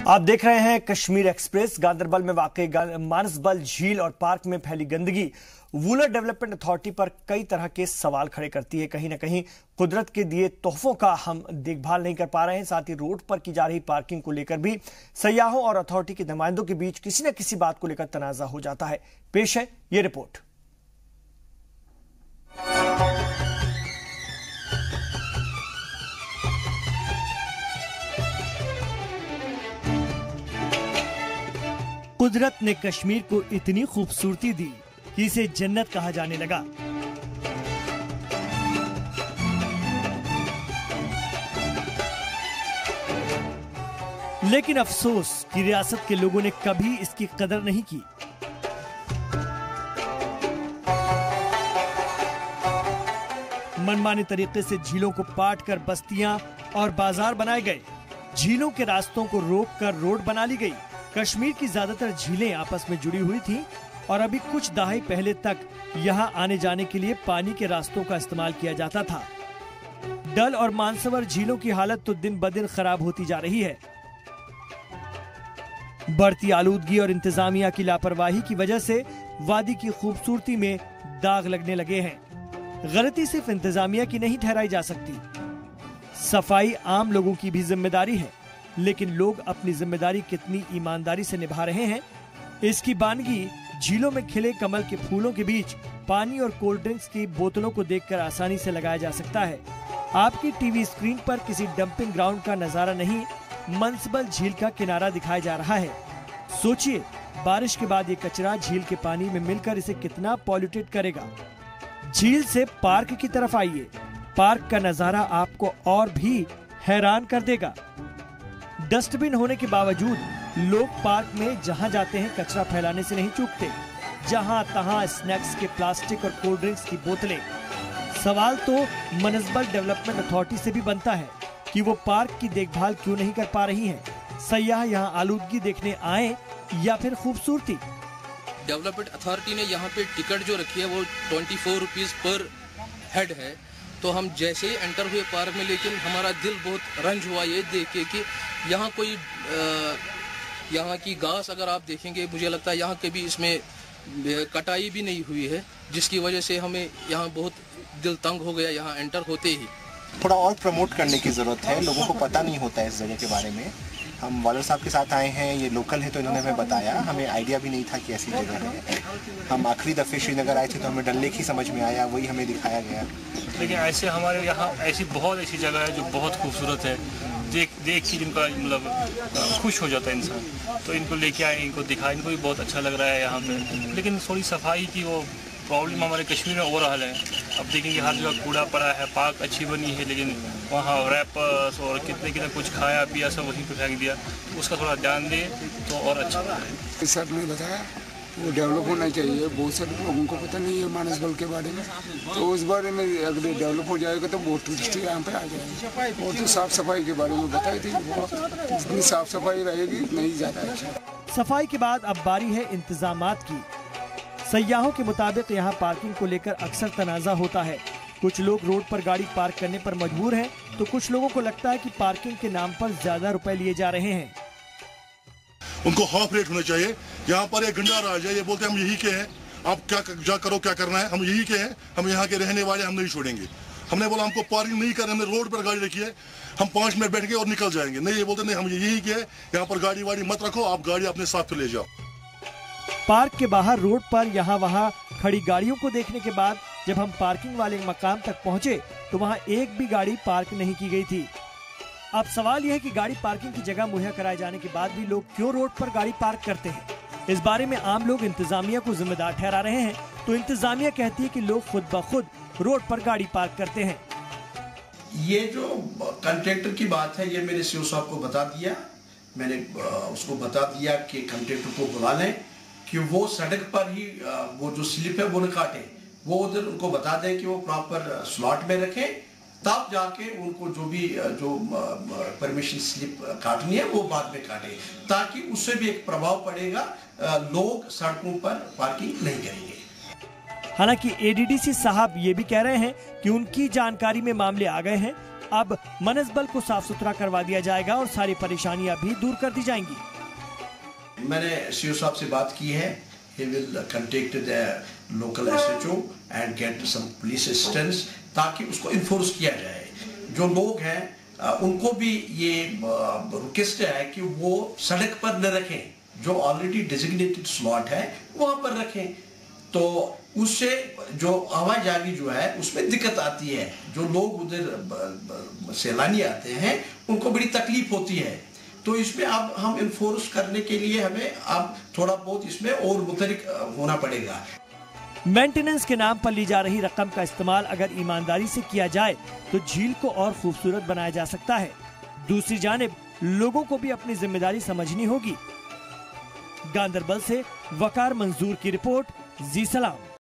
आप देख रहे हैं कश्मीर एक्सप्रेस। गांदरबल में वाकई मानसबल झील और पार्क में फैली गंदगी वूलर डेवलपमेंट अथॉरिटी पर कई तरह के सवाल खड़े करती है। कहीं ना कहीं कुदरत के दिए तोहफों का हम देखभाल नहीं कर पा रहे हैं। साथ ही रोड पर की जा रही पार्किंग को लेकर भी सयाहों और अथॉरिटी के नुमाइंदों के बीच किसी न किसी बात को लेकर तनाजा हो जाता है। पेश है ये रिपोर्ट। कुदरत ने कश्मीर को इतनी खूबसूरती दी कि इसे जन्नत कहा जाने लगा। लेकिन अफसोस कि रियासत के लोगों ने कभी इसकी कदर नहीं की। मनमाने तरीके से झीलों को पाट कर बस्तियां और बाजार बनाए गए। झीलों के रास्तों को रोककर रोड बना ली गई। कश्मीर की ज्यादातर झीलें आपस में जुड़ी हुई थीं और अभी कुछ दहाई पहले तक यहां आने जाने के लिए पानी के रास्तों का इस्तेमाल किया जाता था। डल और मानसवर झीलों की हालत तो दिन ब दिन खराब होती जा रही है। बढ़ती आलूदगी और इंतजामिया की लापरवाही की वजह से वादी की खूबसूरती में दाग लगने लगे हैं। गलती सिर्फ इंतजामिया की नहीं ठहराई जा सकती, सफाई आम लोगों की भी जिम्मेदारी है। लेकिन लोग अपनी जिम्मेदारी कितनी ईमानदारी से निभा रहे हैं, इसकी बानगी झीलों में खिले कमल के फूलों के बीच पानी और कोल्ड ड्रिंक्स की बोतलों को देखकर आसानी से लगाया जा सकता है। आपकी टीवी स्क्रीन पर किसी डंपिंग ग्राउंड का नजारा नहीं, मानसबल झील का किनारा दिखाया जा रहा है। सोचिए, बारिश के बाद ये कचरा झील के पानी में मिलकर इसे कितना पॉल्यूटेड करेगा। झील से पार्क की तरफ आइए। पार्क का नजारा आपको और भी हैरान कर देगा। डस्टबिन होने के बावजूद लोग पार्क में जहां जाते हैं कचरा फैलाने से नहीं चूकते। जहां तहां स्नैक्स के प्लास्टिक और कोल्ड ड्रिंक्स की बोतलें। सवाल तो मानसबल डेवलपमेंट अथॉरिटी से भी बनता है कि वो पार्क की देखभाल क्यों नहीं कर पा रही है। सयाह यहां आलूदगी देखने आए या फिर खूबसूरती। डेवलपमेंट अथॉरिटी ने यहाँ पे टिकट जो रखी है वो 24 रुपीज़ पर हेड है। तो हम जैसे ही एंटर हुए पार्क में, लेकिन हमारा दिल बहुत रंज हुआ ये देख के कि यहाँ कोई यहाँ की घास अगर आप देखेंगे, मुझे लगता है यहाँ कभी इसमें कटाई भी नहीं हुई है, जिसकी वजह से हमें यहाँ बहुत दिल तंग हो गया यहाँ एंटर होते ही। थोड़ा और प्रमोट करने की ज़रूरत है, लोगों को पता नहीं होता है इस जगह के बारे में। हम वालर साहब के साथ आए हैं, ये लोकल है तो इन्होंने हमें बताया, हमें आइडिया भी नहीं था कि ऐसी जगह है। हम आखिरी दफ़े श्रीनगर आए थे तो हमें डल लेक ही समझ में आया, वही हमें दिखाया गया। लेकिन ऐसे हमारे यहाँ बहुत ऐसी जगह है जो बहुत खूबसूरत है, देख के जिनका मतलब खुश हो जाता है इंसान। तो इनको लेके आए, इनको दिखाए, इनको भी बहुत अच्छा लग रहा है यहाँ पे। लेकिन थोड़ी सफाई की वो प्रॉब्लम हमारे कश्मीर में ओवरऑल है। अब देखेंगे हर जगह कूड़ा पड़ा है, पार्क अच्छी बनी है लेकिन वहाँ रैपर्स और कितने कुछ खाया पिया सब वहीं पे फेंक दिया। उसका थोड़ा ध्यान दें तो और अच्छा है। सर ने बताया वो डेवलप होना चाहिए। बहुत सारे लोगों को पता नहीं है मानसबल के बारे में, तो उस बारे में अगर डेवलप हो जाएगा तो बहुत टूरिस्ट यहाँ पे आ जाएंगे। और तो साफ सफाई के बारे में बताई थी, जितनी साफ सफाई रहेगी उतना ही ज़्यादा अच्छा। सफाई के बाद अब बारी है इंतजामात की। सयाहों के मुताबिक यहाँ पार्किंग को लेकर अक्सर तनाजा होता है। कुछ लोग रोड पर गाड़ी पार्क करने पर मजबूर हैं, तो कुछ लोगों को लगता है कि पार्किंग के नाम पर ज्यादा रुपए लिए जा रहे हैं। उनको हाफ रेट होना चाहिए। यहाँ पर एक गंडा राज है, ये बोलते हैं हम यही के हैं, आप क्या करो क्या करना है, हम यही के हैं, हम यहाँ के रहने वाले, हम नहीं छोड़ेंगे। हमने बोला हमको पार्किंग नहीं करना, हमने रोड पर गाड़ी रखी है, हम 5 मिनट बैठ के और निकल जाएंगे। नहीं, ये बोलते नहीं हम यही के हैं, यहाँ पर गाड़ी वाड़ी मत रखो, आप गाड़ी अपने साथ ले जाओ। पार्क के बाहर रोड पर यहाँ वहाँ खड़ी गाड़ियों को देखने के बाद जब हम पार्किंग वाले मकाम तक पहुँचे तो वहाँ एक भी गाड़ी पार्क नहीं की गई थी। अब सवाल यह है कि गाड़ी पार्किंग की जगह मुहैया कराए जाने के बाद भी लोग क्यों रोड पर गाड़ी पार्क करते हैं। इस बारे में आम लोग इंतजामिया को जिम्मेदार ठहरा रहे हैं, तो इंतजामिया कहती है कि लोग खुद ब खुद रोड पर गाड़ी पार्क करते हैं। ये जो कंट्रैक्टर की बात है, ये मेरे सीओ साहब को बता दिया, मैंने उसको बता दिया कि कंट्रैक्टर को बुला लें कि वो सड़क पर ही वो जो स्लिप है वो न काटे, वो उधर उनको बता दें कि वो प्रॉपर स्लॉट में रखें, तब जाके उनको जो परमिशन स्लिप काटनी है वो बाद में काटे, ताकि उससे भी एक प्रभाव पड़ेगा, लोग सड़कों पर पार्किंग नहीं करेंगे। हालांकि एडीडीसी साहब ये भी कह रहे हैं कि उनकी जानकारी में मामले आ गए हैं अब मनसबल को साफ सुथरा करवा दिया जाएगा और सारी परेशानियां भी दूर कर दी जाएंगी। मैंने सीओ साहब से बात की है। He will contact the local SHO and get some police assistance ताकि उसको इन्फोर्स किया जाए। जो लोग हैं उनको भी ये रिक्वेस्ट है कि वो सड़क पर न रखें, जो ऑलरेडी डेजिग्नेटेड स्लॉट है वहाँ पर रखें, तो उससे जो आवाजाही जो है उसमें दिक्कत आती है। जो लोग उधर सैलानी आते हैं उनको बड़ी तकलीफ होती है। तो इसमें अब हम इन्फोर्स करने के लिए हमें अब थोड़ा बहुत इसमें और मुतरिक होना पड़ेगा। मेंटेनेंस के नाम पर ली जा रही रकम का इस्तेमाल अगर ईमानदारी से किया जाए तो झील को और खूबसूरत बनाया जा सकता है। दूसरी जानिब लोगों को भी अपनी जिम्मेदारी समझनी होगी। गांदरबल से वकार मंजूर की रिपोर्ट, जी सलाम।